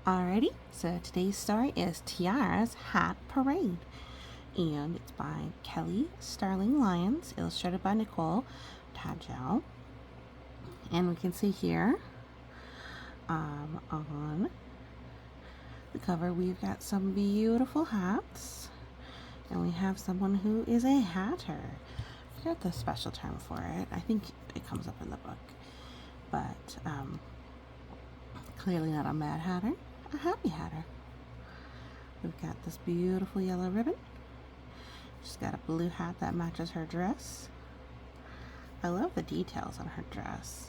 Alrighty, so today's story is Tiara's Hat Parade, and it's by Starling Lyons, illustrated by Nicole Tadgell. And we can see here on the cover we've got some beautiful hats, and we have someone who is a hatter. I forgot the special term for it. I think it comes up in the book, but clearly not a Mad Hatter. A Happy Hatter. We've got this beautiful yellow ribbon. She's got a blue hat that matches her dress. I love the details on her dress.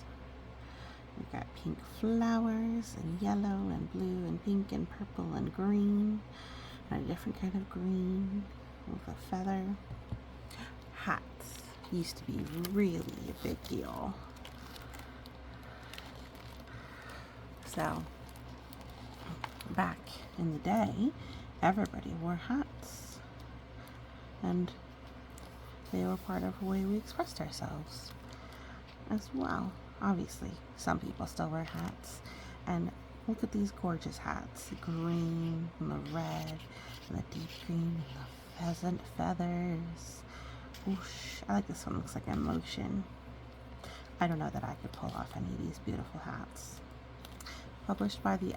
We've got pink flowers and yellow and blue and pink and purple and green and a different kind of green with a feather. Hats used to be really a big deal. So back in the day, everybody wore hats, and they were part of the way we expressed ourselves as well. Obviously, some people still wear hats, and look at these gorgeous hats, the green and the red and the deep green and the pheasant feathers. Whoosh. I like this one, looks like emotion. I don't know that I could pull off any of these beautiful hats. Published by the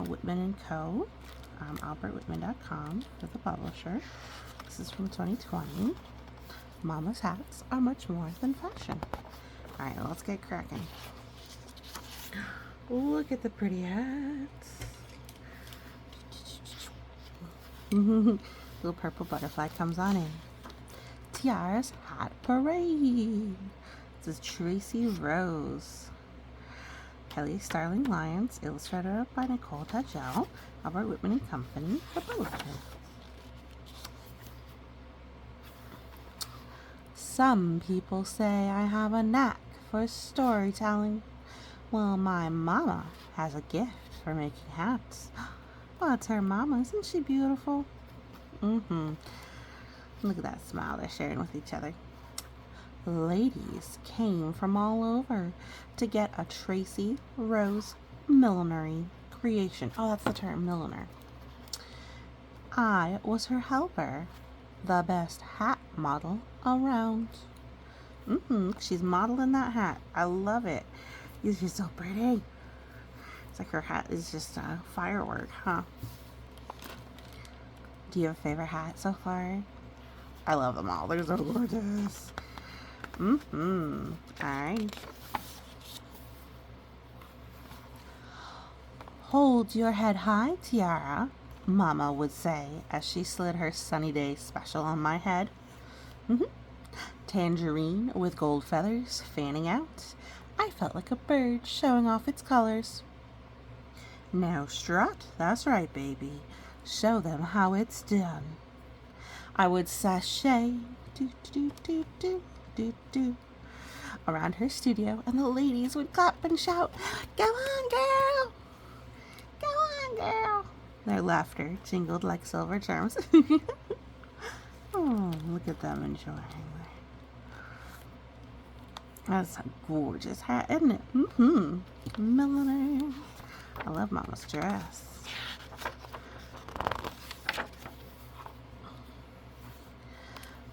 Whitman and Co. AlbertWhitman.com for the publisher. This is from 2020. Mama's hats are much more than fashion. Alright, let's get cracking. Look at the pretty hats. Little purple butterfly comes on in. Tiara's Hat Parade. This is Tracy Rose. Starling Lyons, illustrated by Nicole Tadgell, Albert Whitman and Company, the publisher. Some people say I have a knack for storytelling. Well, my mama has a gift for making hats. Well, it's her mama. Isn't she beautiful? Look at that smile they're sharing with each other. Ladies came from all over to get a Tracy Rose millinery creation. Oh, that's the term, milliner. I was her helper, the best hat model around. She's modeling that hat. I love it. She's so pretty. It's like her hat is just a firework, huh? Do you have a favorite hat so far? I love them all. They're so gorgeous. Alright. Hold your head high, Tiara, Mama would say as she slid her sunny day special on my head. Tangerine with gold feathers fanning out. I felt like a bird showing off its colors. Now strut, that's right, baby. Show them how it's done. I would sashay, do around her studio, and the ladies would clap and shout, "Go on, girl! Go on, girl!" Their laughter jingled like silver charms. Oh, look at them enjoying it. That's a gorgeous hat, isn't it? Milliner. I love Mama's dress.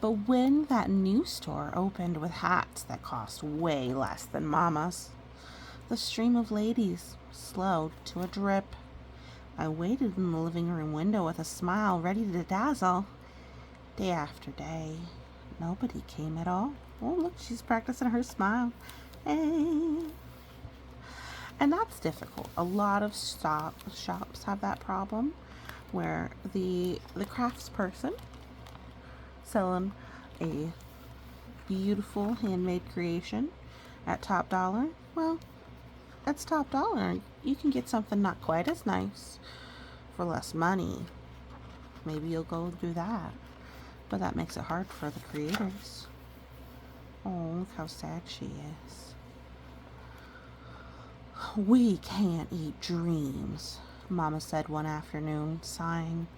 But when that new store opened with hats that cost way less than Mama's, the stream of ladies slowed to a drip. I waited in the living room window with a smile ready to dazzle. Day after day, nobody came at all. Oh, look, she's practicing her smile. Hey. And that's difficult. A lot of shops have that problem where the craftsperson selling a beautiful handmade creation at top dollar. Well, that's top dollar. You can get something not quite as nice for less money. Maybe you'll go do that. But that makes it hard for the creators. Oh, look how sad she is. We can't eat dreams, Mama said one afternoon, sighing.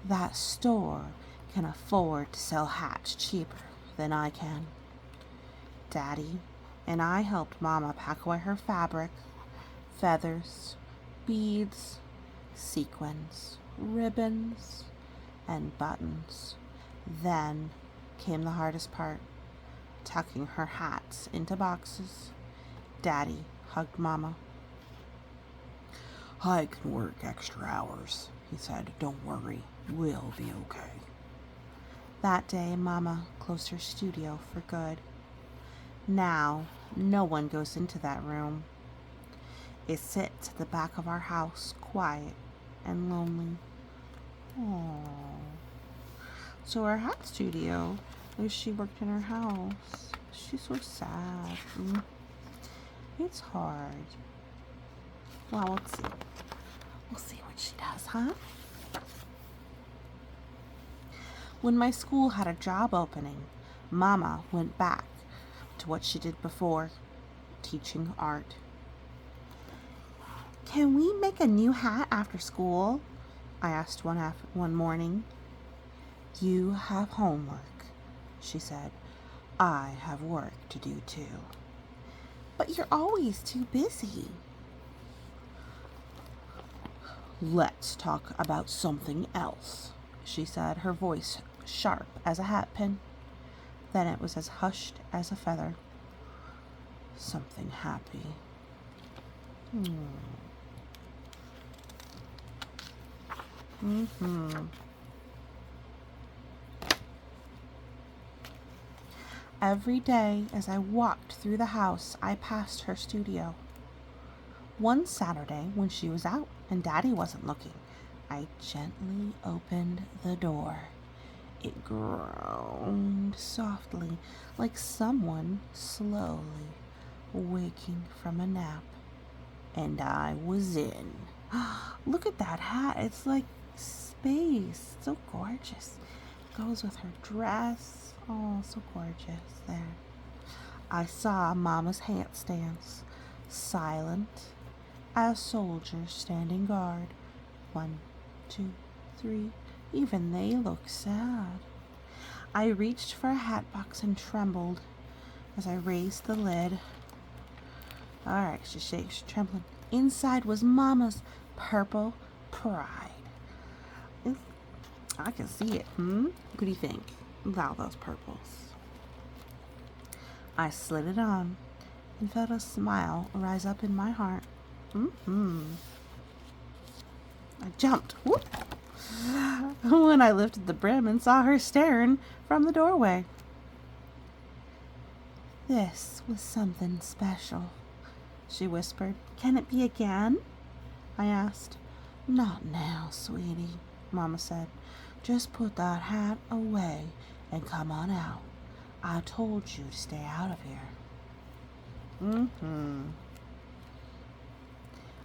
That store can afford to sell hats cheaper than I can. Daddy and I helped Mama pack away her fabric Feathers, beads, sequins, ribbons, and buttons. Then came the hardest part, tucking her hats into boxes. Daddy hugged Mama. "I can work extra hours," he said. "Don't worry, we'll be okay." That day, Mama closed her studio for good. Now, no one goes into that room. It sits at the back of our house, quiet and lonely. Aww. So our hat studio, as she worked in her house, she's so sad. It's hard. Well, let's see. We'll see what she does, huh? When my school had a job opening, Mama went back to what she did before, teaching art. "Can we make a new hat after school?" I asked one morning. "You have homework," she said. "I have work to do too." "But you're always too busy." "Let's talk about something else," she said, her voice sharp as a hat pin. Then it was as hushed as a feather. "Something happy." Every day as I walked through the house, I passed her studio. One Saturday, when she was out and Daddy wasn't looking, I gently opened the door. It groaned softly, like someone slowly waking from a nap. And I was in. Look at that hat. It's like space. So gorgeous. Goes with her dress. Oh, so gorgeous. There. I saw Mama's handstands, silent as soldiers standing guard. 1, 2, 3. Even they look sad. I reached for a hat box and trembled as I raised the lid. All right, she shakes, she's trembling. Inside was Mama's purple pride. I can see it. What do you think about those purples? I slid it on and felt a smile rise up in my heart. I jumped. Whoop. When I lifted the brim and saw her staring from the doorway. "This was something special," she whispered. "Can it be again?" I asked. "Not now, sweetie," Mama said. "Just put that hat away and come on out. I told you to stay out of here."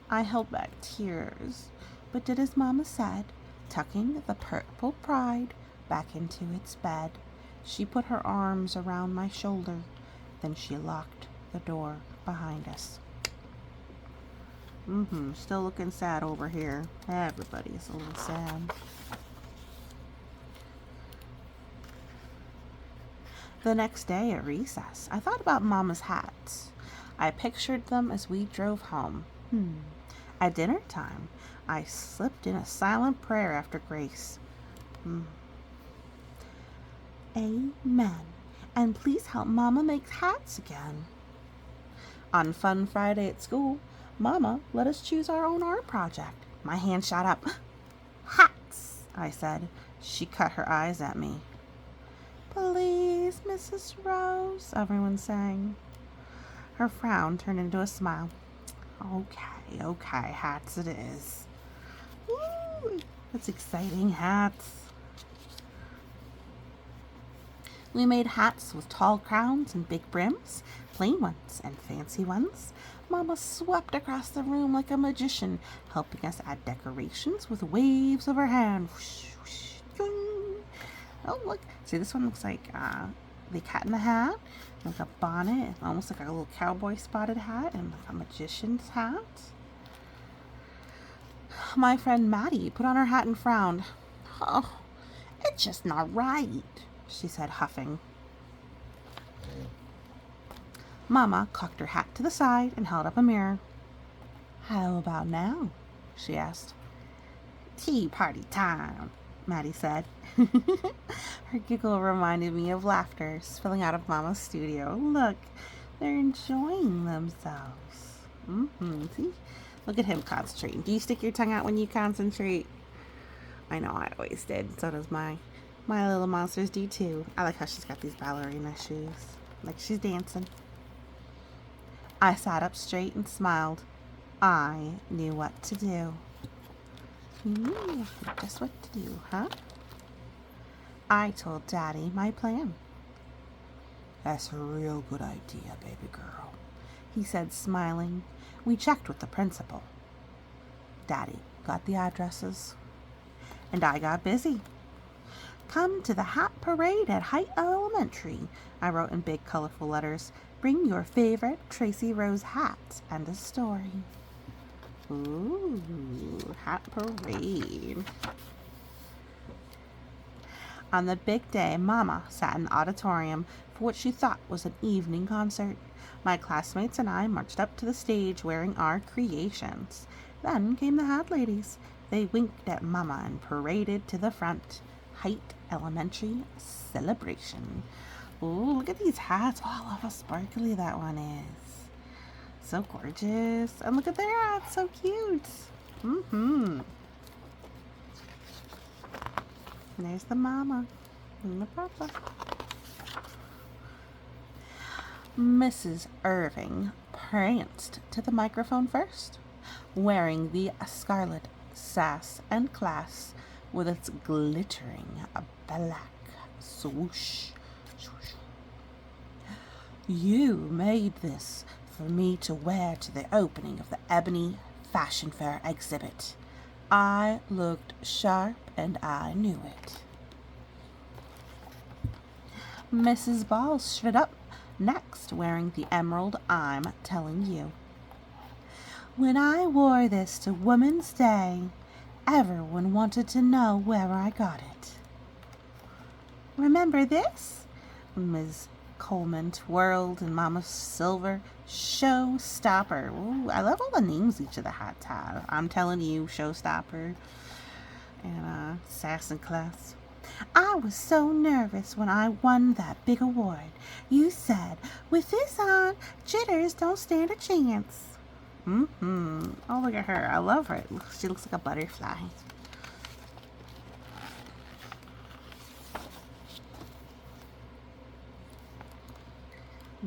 I held back tears, but did as Mama said, tucking the purple pride back into its bed. She put her arms around my shoulder, then she locked the door behind us. Still looking sad over here. Everybody's a little sad. The next day at recess, I thought about Mama's hats. I pictured them as we drove home. At dinner time, I slipped in a silent prayer after grace. Amen. And please help Mama make hats again. On Fun Friday at school, Mama let us choose our own art project. My hand shot up. "Hats," I said. She cut her eyes at me. "Please, Mrs. Rose," everyone sang. Her frown turned into a smile. Okay, hats it is. Woo, that's exciting, hats. We made hats with tall crowns and big brims, plain ones and fancy ones. Mama swept across the room like a magician, helping us add decorations with waves of her hand. Whoosh, whoosh, ding. Oh, look. See, this one looks like the Cat in the Hat, like a bonnet, almost like a little cowboy spotted hat, and like a magician's hat. My friend Maddie put on her hat and frowned. "Oh, it's just not right," she said, huffing. Mama cocked her hat to the side and held up a mirror. How about now? She asked. Tea party time, Maddie said. Her giggle reminded me of laughter spilling out of Mama's studio. Look, they're enjoying themselves. See? Look at him concentrating. Do you stick your tongue out when you concentrate? I know I always did. So does my little monsters do too. I like how she's got these ballerina shoes. Like she's dancing. I sat up straight and smiled. I knew what to do. You knew just what to do, huh? I told Daddy my plan. That's a real good idea, baby girl, he said, smiling. We checked with the principal. Daddy got the addresses. And I got busy. Come to the hat parade at Height Elementary, I wrote in big colorful letters. Bring your favorite Tracy Rose hat and a story. Ooh, hat parade. On the big day, Mama sat in the auditorium for what she thought was an evening concert. My classmates and I marched up to the stage wearing our creations. Then came the hat ladies. They winked at Mama and paraded to the front. Height Elementary celebration. Ooh, look at these hats. Oh, I love how sparkly that one is. So gorgeous. And look at their hats. So cute. And there's the Mama and the Papa. Mrs. Irving pranced to the microphone first, wearing the scarlet sass and class with its glittering black swoosh. You made this for me to wear to the opening of the Ebony Fashion Fair exhibit. I looked sharp and I knew it. Mrs. Ball stood up next, wearing the emerald I'm telling you. When I wore this to Women's Day, everyone wanted to know where I got it. Remember this? Ms. Coleman twirled in Mama's silver showstopper. Ooh, I love all the names each of the hats have. I'm telling you, showstopper and sass and class. I was so nervous when I won that big award. You said, with this on, jitters don't stand a chance. Oh, look at her. I love her. She looks like a butterfly.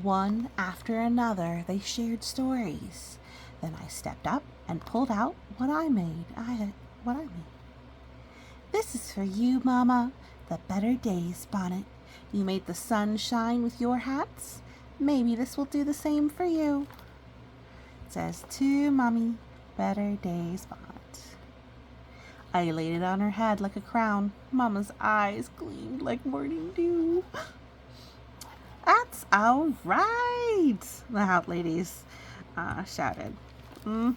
One after another, they shared stories. Then I stepped up and pulled out what I made. This is for you, Mama, the Better Days bonnet. You made the sun shine with your hats. Maybe this will do the same for you. It says, to Mommy, Better Days bonnet. I laid it on her head like a crown. Mama's eyes gleamed like morning dew. That's all right, the hat ladies shouted. Look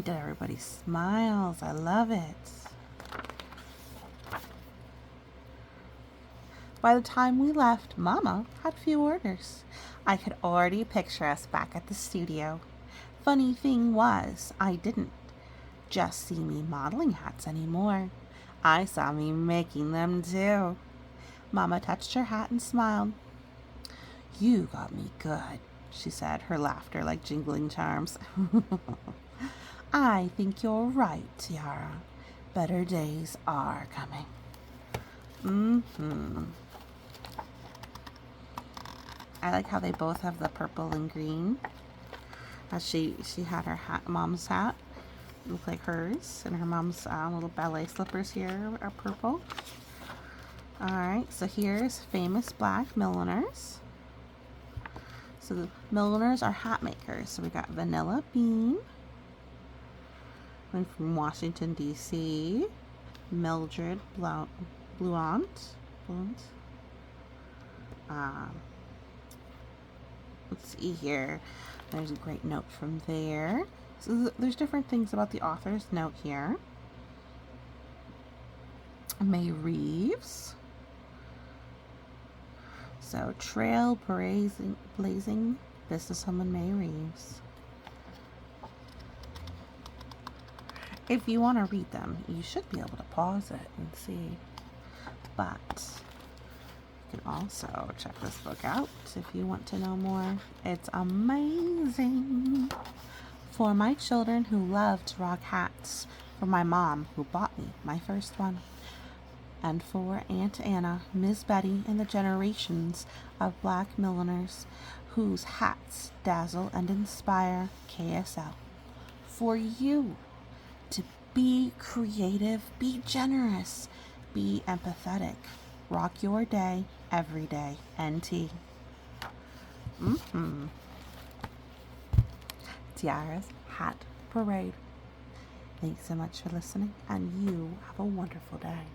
at everybody's smiles. I love it. By the time we left, Mama had few orders. I could already picture us back at the studio. Funny thing was, I didn't just see me modeling hats anymore. I saw me making them too. Mama touched her hat and smiled. You got me good, she said, her laughter like jingling charms. I think you're right, Tiara. Better days are coming. I like how they both have the purple and green. She had her hat, Mom's hat, look like hers, and her mom's little ballet slippers here are purple. All right, so here's famous black milliners. So the milliners are hat makers. So we got Vanilla Bean, one from Washington, D.C., Mildred Blount. Let's see here. There's a great note from there. So there's different things about the author's note here. May Reeves. So trailblazing businesswoman May Reeves. If you want to read them, you should be able to pause it and see. But you can also check this book out if you want to know more. It's amazing. For my children who love to rock hats, for my mom who bought me my first one, and for Aunt Anna, Miss Betty, and the generations of black milliners whose hats dazzle and inspire KSL. For you to be creative, be generous, be empathetic. Rock your day every day. NT. Tiara's Hat Parade. Thanks so much for listening, and you have a wonderful day.